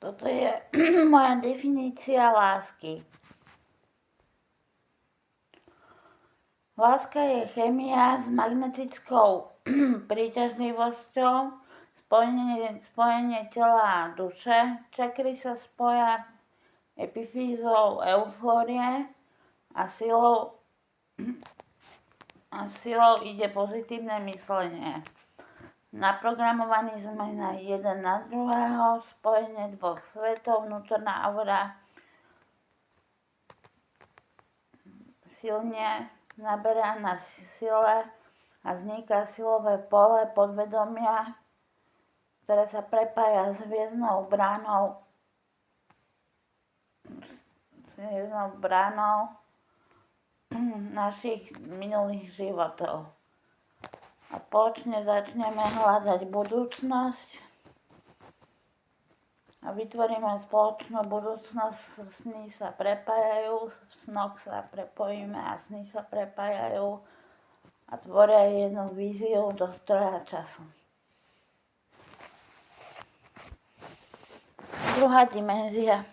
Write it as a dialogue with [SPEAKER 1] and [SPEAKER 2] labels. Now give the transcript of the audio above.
[SPEAKER 1] Toto je moja definícia lásky. Láska je chémia s magnetickou príťažlivosťou, spojenie tela a duše. Čakry sa spoja epifýzou eufórie a silou ide pozitívne myslenie. Naprogramovaní sme na jeden na druhého, spojenie dvoch svetov, vnútorná aura silne naberá na sile a vzniká silové pole podvedomia, ktoré sa prepája s hviezdnou bránou našich minulých životov. A spoločne začneme hľadať budúcnosť a vytvoríme spoločnú budúcnosť. Sny sa prepájajú, v snoch sa prepojíme a sny sa prepájajú a tvoria jednu víziu do stroja času. Druhá dimenzia.